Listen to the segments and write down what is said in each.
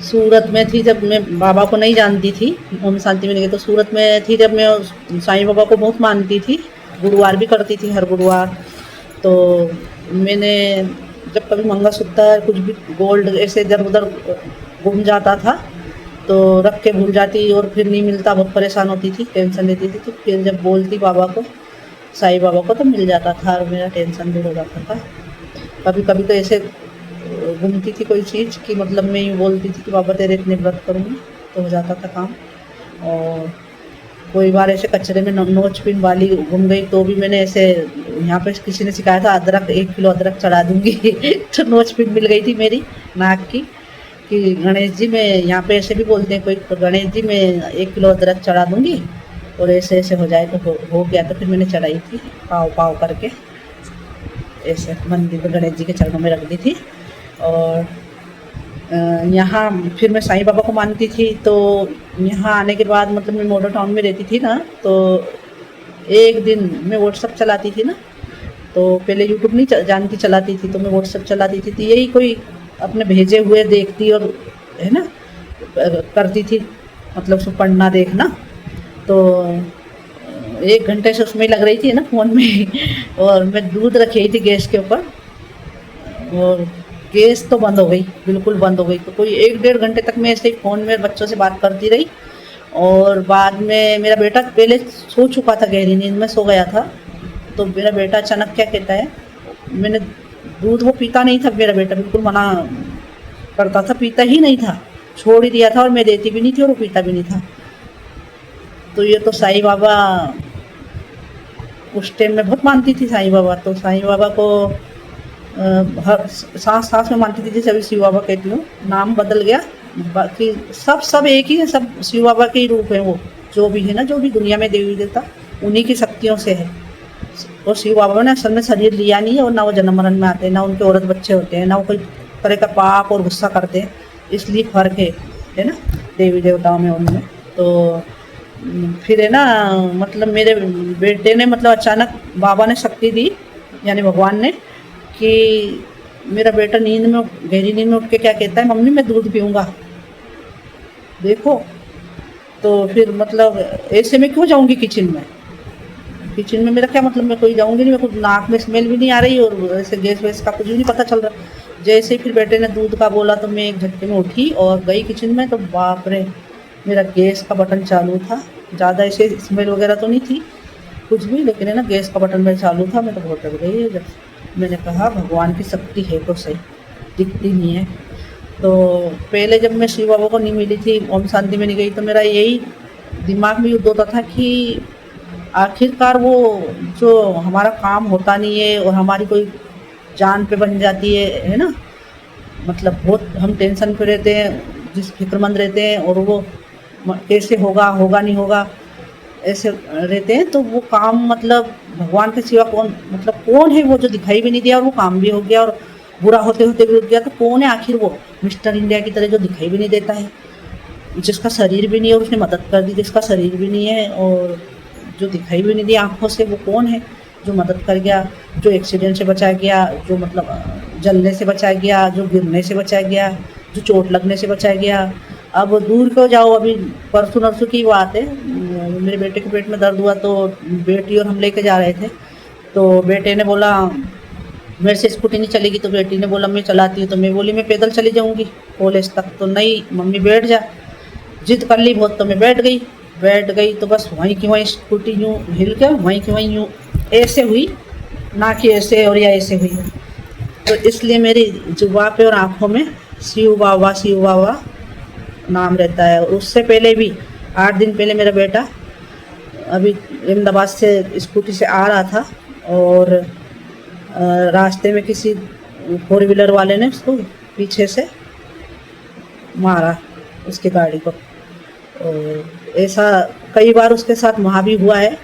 सूरत में थी जब मैं बाबा को नहीं जानती थी, ओम शांति में नहीं गई तो सूरत में थी जब मैं साईं बाबा को बहुत मानती थी, गुरुवार भी करती थी हर गुरुवार। तो मैंने जब कभी मंगलसूत्र कुछ भी गोल्ड ऐसे इधर उधर गुम जाता था तो रख के भूल जाती और फिर नहीं मिलता, बहुत परेशान होती थी, टेंशन लेती थी। तो फिर जब बोलती बाबा को, साईं बाबा को, तो मिल जाता था और मेरा टेंशन दूर हो जाता था। कभी कभी तो ऐसे घूमती थी कोई चीज़ कि मतलब मैं यूँ बोलती थी कि बाबा तेरे इतने व्रत करूँगी तो हो जाता था काम। और कोई बार ऐसे कचरे में नोच पिन वाली घूम गई तो भी मैंने ऐसे, यहाँ पे किसी ने सिखाया था अदरक 1 किलो अदरक चढ़ा दूंगी तो नोच पिन मिल गई थी मेरी नाक की कि गणेश जी मैं, यहाँ पे ऐसे भी बोलते हैं कोई, तो गणेश जी मैं 1 किलो अदरक चढ़ा दूंगी और ऐसे ऐसे हो जाए। तो हो गया। तो फिर मैंने चढ़ाई थी पाव पाव करके, ऐसे मंदिर में गणेश जी के चरणों में रख दी थी। और यहाँ फिर मैं साईं बाबा को मानती थी। तो यहाँ आने के बाद मतलब मैं मॉडल टाउन में रहती थी ना, तो एक दिन मैं व्हाट्सअप चलाती थी ना, तो पहले यूट्यूब नहीं जानती चलाती थी, तो मैं व्हाट्सअप चलाती थी। तो यही कोई अपने भेजे हुए देखती और है ना करती थी, मतलब उसको पढ़ना देखना। तो 1 घंटे से उसमें लग रही थी ना फ़ोन में और मैं दूध रखी थी गैस के ऊपर और गैस तो बंद हो गई, बिल्कुल बंद हो गई। तो कोई 1 डेढ़ घंटे तक मैं ऐसे ही फ़ोन में बच्चों से बात करती रही। और बाद में मेरा बेटा पहले सो चुका था, गहरी नींद में सो गया था। तो मेरा बेटा अचानक क्या कहता है, मैंने दूध वो पीता नहीं था, मेरा बेटा बिल्कुल मना करता था, पीता ही नहीं था, छोड़ ही दिया था और मैं देती भी नहीं थी और वो पीता भी नहीं था। तो ये तो साईं बाबा, उस टाइम में बहुत मानती थी साईं बाबा। तो साईं बाबा को हर सांस सांस में मानती थी, जैसे अभी शिव बाबा कहती हूँ, नाम बदल गया, बाकी सब एक ही है, सब शिव बाबा के ही रूप है। वो जो भी है ना, जो भी दुनिया में देवी देवता, उन्हीं की शक्तियों से है। और शिव बाबा ने असल में शरीर लिया नहीं है और ना वो जन्म मरण में आते हैं, ना उनके औरत बच्चे होते हैं, ना वो कोई तरह का पाप और गुस्सा करते हैं। इसलिए फर्क है ना देवी देवताओं में उनमें। तो फिर है ना, मतलब मेरे बेटे ने, मतलब अचानक बाबा ने शक्ति दी, यानी भगवान ने, कि मेरा बेटा नींद में, गहरी नींद में उठ के क्या कहता है, मम्मी मैं दूध पीऊँगा। देखो, तो फिर मतलब ऐसे में क्यों जाऊँगी किचन में, किचन में मेरा क्या मतलब, मैं कोई जाऊँगी नहीं, मेरे को नाक में स्मेल भी नहीं आ रही और ऐसे गैस वैस का कुछ भी नहीं पता चल रहा। जैसे ही फिर बेटे ने दूध का बोला तो मैं एक झटके में उठी और गई किचन में। तो बाप रे, मेरा गैस का बटन चालू था, ज़्यादा ऐसे स्मेल वगैरह तो नहीं थी कुछ भी, लेकिन है ना गैस का बटन मेरा चालू था। मैं तो बहुत डर गई। जब मैंने कहा भगवान की शक्ति है तो सही, दिखती नहीं है। तो पहले जब मैं शिव बाबा को नहीं मिली थी, ओम शांति में नहीं गई, तो मेरा यही दिमाग में युद्ध होता था कि आखिरकार वो जो हमारा काम होता नहीं है और हमारी कोई जान पे बन जाती है ना, मतलब बहुत हम टेंशन पे रहते हैं, जिस फिक्रमंद रहते हैं, और वो कैसे होगा, होगा नहीं होगा, ऐसे रहते हैं। तो वो काम मतलब भगवान के सिवा कौन, मतलब कौन है वो जो दिखाई भी नहीं दिया और वो काम भी हो गया और बुरा होते होते भी रुक गया। तो कौन है आखिर वो मिस्टर इंडिया की तरह जो दिखाई भी नहीं देता है, जिसका शरीर भी नहीं है और उसने मदद कर दी, जिसका शरीर भी नहीं है और जो दिखाई भी नहीं दी आँखों से, वो कौन है जो मदद कर गया, जो एक्सीडेंट से बचा गया, जो मतलब जलने से बचा गया, जो गिरने से बचा गया, जो चोट लगने से बचा गया। अब दूर क्यों जाओ, अभी परसों नरसों की बात है, मेरे बेटे के पेट में दर्द हुआ तो बेटी और हम लेके जा रहे थे। तो बेटे ने बोला मेरे से स्कूटी नहीं चलेगी, तो बेटी ने बोला मैं चलाती हूँ। तो मैं बोली मैं पैदल चली जाऊँगी कॉलेज तक। तो नहीं मम्मी बैठ जा, जिद कर ली बहुत। तो मैं बैठ गई तो बस वहीं की वहीं स्कूटी यूँ हिल के वहीं की वहीं यूँ ऐसे हुई, ना कि ऐसे और या ऐसे हुई। तो इसलिए मेरी जुबां पे और आँखों में शिव बाबा नाम रहता है। और उससे पहले भी 8 दिन पहले मेरा बेटा अभी अहमदाबाद से स्कूटी से आ रहा था और रास्ते में किसी 4 व्हीलर वाले ने उसको पीछे से मारा, उसकी गाड़ी को। और ऐसा कई बार उसके साथ वहाँ भी हुआ है,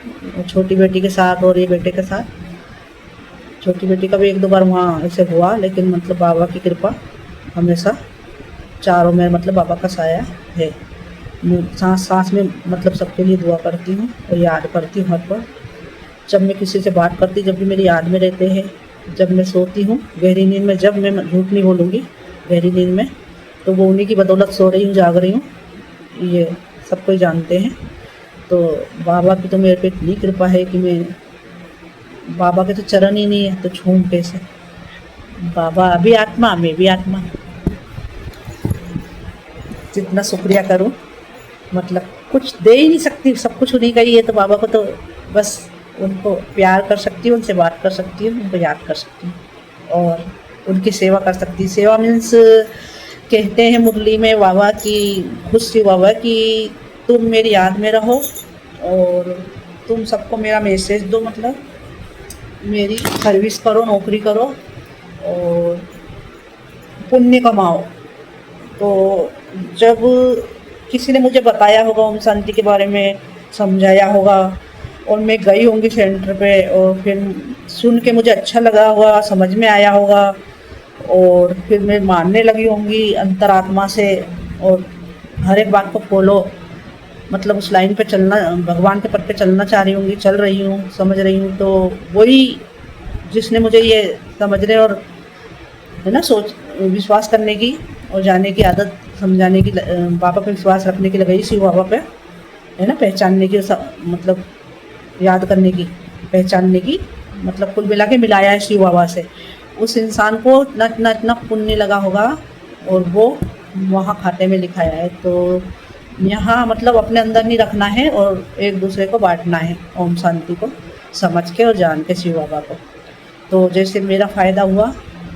छोटी बेटी के साथ और ये बेटे के साथ। छोटी बेटी का भी 1-2 बार वहाँ ऐसे हुआ, लेकिन मतलब बाबा की कृपा हमेशा चारों में, मतलब बाबा का साया है। सांस सांस में मतलब सबके लिए दुआ करती हूँ और याद करती हूँ हर पल। जब मैं किसी से बात करती, जब भी मेरी याद में रहते हैं। जब मैं सोती हूँ गहरी नींद में, जब मैं झूठ नहीं बोलूँगी, गहरी नींद में तो वो उन्हीं की बदौलत सो रही हूँ, जाग रही हूँ, ये सब कोई जानते हैं। तो बाबा की तो मेरे पे इतनी कृपा है कि मैं, बाबा के तो चरण ही नहीं है तो छूऊं कैसे। बाबा अभी आत्मा, मैं भी आत्मा, जितना शुक्रिया करूं मतलब कुछ दे ही नहीं सकती, सब कुछ उन्हीं का ही है। तो बाबा को तो बस उनको प्यार कर सकती हूँ, उनसे बात कर सकती हूँ, उनको याद कर सकती हूँ और उनकी सेवा कर सकती हूँ। सेवा मीन्स कहते हैं मुरली में बाबा की, खुश थी बाबा कि तुम मेरी याद में रहो और तुम सबको मेरा मैसेज दो, मतलब मेरी सर्विस करो, नौकरी करो और पुण्य कमाओ। तो जब किसी ने मुझे बताया होगा ओम शांति के बारे में, समझाया होगा और मैं गई होंगी सेंटर पे और फिर सुन के मुझे अच्छा लगा होगा, समझ में आया होगा और फिर मैं मानने लगी होंगी अंतरात्मा से और हर एक बात को फॉलो, मतलब उस लाइन पे चलना, भगवान के पथ पे चलना चाह रही होंगी, चल रही हूँ, समझ रही हूँ। तो वही जिसने मुझे ये समझने और है ना सोच विश्वास करने की और जाने की आदत, समझाने की, बाबा पे विश्वास रखने की लगाई, शिव बाबा पे, है ना, पहचानने की, मतलब याद करने की, पहचानने की, मतलब कुल मिला के मिलाया है शिव बाबा से। उस इंसान को इतना इतना पुण्य लगा होगा और वो वहाँ खाते में लिखाया है। तो यहाँ मतलब अपने अंदर नहीं रखना है और एक दूसरे को बांटना है ओम शांति को समझ के और जान के शिव बाबा को। तो जैसे मेरा फ़ायदा हुआ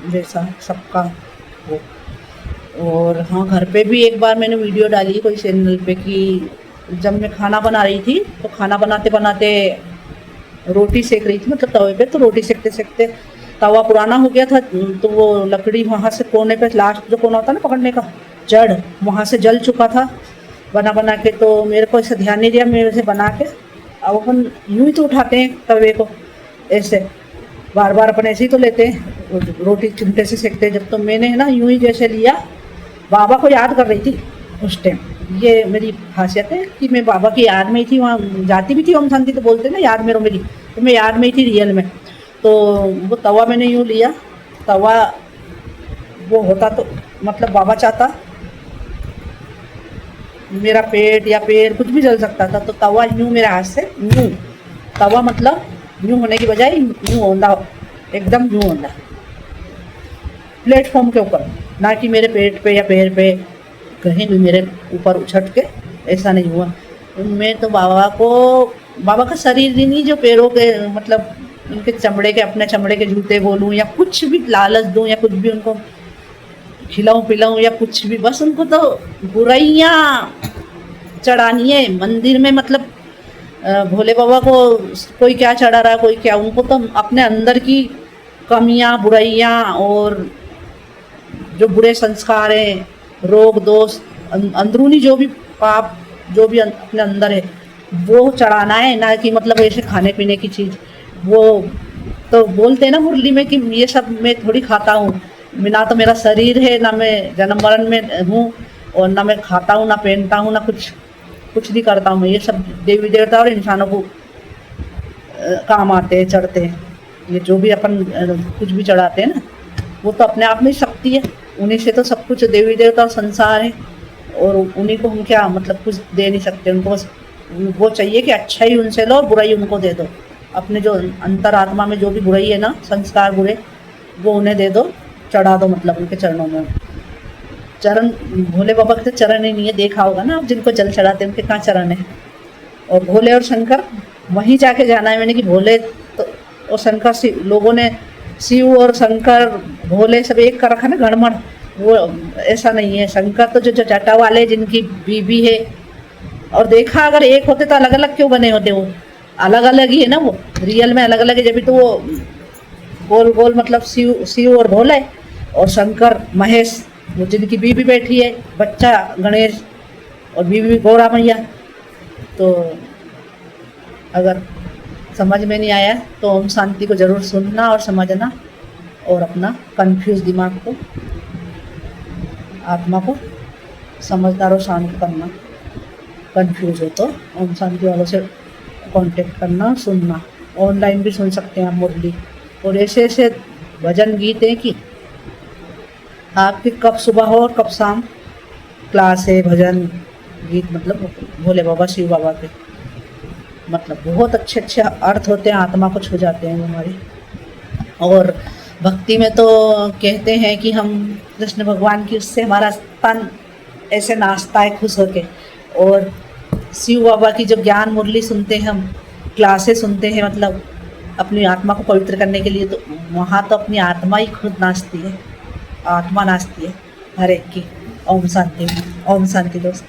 वैसा सबका हो। और हाँ, घर पे भी एक बार मैंने वीडियो डाली कोई चैनल पे कि जब मैं खाना बना रही थी तो खाना बनाते बनाते रोटी सेक रही थी, मतलब तवे पे, तो रोटी सेकते सेकते तवा पुराना हो गया था तो वो लकड़ी वहाँ से कोने पे, लास्ट जो कोना होता है ना पकड़ने का, जड़ वहाँ से जल चुका था बना बना के। तो मेरे को ऐसे ध्यान नहीं दिया, मैं वैसे बना के, अब अपन यूँ ही तो उठाते हैं तवे को, ऐसे बार बार अपन ऐसे ही तो लेते हैं, रोटी चिमटे से सेकते हैं। जब तो मैंने है ना यूँ ही जैसे लिया, बाबा को याद कर रही थी उस टाइम। ये मेरी खासियत है कि मैं बाबा की याद में ही थी, वहाँ जाती भी थी ओम शांति तो बोलते ना, याद में रहो मेरी, तो मैं याद में ही थी रियल में। तो वो तवा मैंने यूँ लिया, तवा वो होता तो मतलब बाबा चाहता मेरा पेट या पैर कुछ भी जल सकता था, तो तवा यूँ मेरे हाथ से यूँ, तवा मतलब यूँ होने की बजाय यूँ होना, एकदम यूँ होना प्लेटफॉर्म के ऊपर, ना कि मेरे पेट पे या पैर पे कहीं भी मेरे ऊपर उछट के, ऐसा नहीं हुआ। मैं तो बाबा को, बाबा का शरीर ही नहीं, जो पैरों के मतलब उनके चमड़े के, अपने चमड़े के जूते बोलूँ या कुछ भी लालच दूँ या कुछ भी उनको खिलाऊं पिलाऊं या कुछ भी, बस उनको तो बुराइयाँ चढ़ानी है मंदिर में। मतलब भोले बाबा को कोई क्या चढ़ा रहा है, कोई क्या, उनको तो अपने अंदर की कमियां, बुराइयां और जो बुरे संस्कार हैं, रोग दोष, अंदरूनी जो भी पाप जो भी अपने अंदर है वो चढ़ाना है, ना कि मतलब ऐसे खाने पीने की चीज़। वो तो बोलते हैं ना मुरली में कि ये सब मैं थोड़ी खाता हूँ, ना तो मेरा शरीर है, ना मैं जन्म मरण में हूँ और ना मैं खाता हूँ, ना पहनता हूँ, ना कुछ भी करता हूँ। ये सब देवी देवता और इंसानों को काम आते हैं, चढ़ते हैं। ये जो भी अपन कुछ भी चढ़ाते हैं ना, वो तो अपने आप में ही शक्ति है, उन्हीं से तो सब कुछ, देवी देवता और संसार है और उन्हीं को हम क्या मतलब कुछ दे नहीं सकते। उनको बस वो चाहिए कि अच्छा ही उनसे लो और बुराई उनको दे दो। अपने जो अंतरात्मा में जो भी बुराई है ना, संस्कार बुरे, वो उन्हें दे दो, चढ़ा दो, मतलब उनके चरणों में। चरण भोले बाबा के चरण ही नहीं है, देखा होगा ना आप, जिनको जल चढ़ाते हैं उनके कहाँ चरण है। और भोले और शंकर वहीं जाके जाना है मैंने कि भोले तो और शंकर, लोगों ने शिव और शंकर भोले सब एक कर रखा ना, गणमण, वो ऐसा नहीं है। शंकर तो जो जटा वाले जिनकी बीबी है, और देखा अगर एक होते तो अलग अलग क्यों बने होते, वो अलग अलग ही है ना, वो रियल में अलग अलग है। जब भी तो वो गोल गोल मतलब शिव और भोले और शंकर महेश, वो जिनकी बीबी बैठी है, बच्चा गणेश और बीबी गौरा मैया। तो अगर समझ में नहीं आया तो ओम शांति को ज़रूर सुनना और समझना और अपना कंफ्यूज दिमाग को, आत्मा को समझदार और शांत करना। कंफ्यूज हो तो ओम शांति वालों से कांटेक्ट करना, सुनना। ऑनलाइन भी सुन सकते हैं आप मुरली, और ऐसे ऐसे भजन गीत हैं कि आपकी कब सुबह हो और कब शाम क्लास है, भजन गीत, मतलब भोले बाबा शिव बाबा के मतलब बहुत अच्छे अच्छे अर्थ होते हैं, आत्मा को छू जाते हैं हमारी। और भक्ति में तो कहते हैं कि हम कृष्ण भगवान की उससे हमारा तन ऐसे नाचता है खुश होके। और शिव बाबा की जो ज्ञान मुरली सुनते हैं हम, क्लासेस सुनते हैं, मतलब अपनी आत्मा को पवित्र करने के लिए, तो वहाँ तो अपनी आत्मा ही खुद नाचती है, आत्मा नाचती है हर एक की। ओम शांति, ओम शांति दोस्त।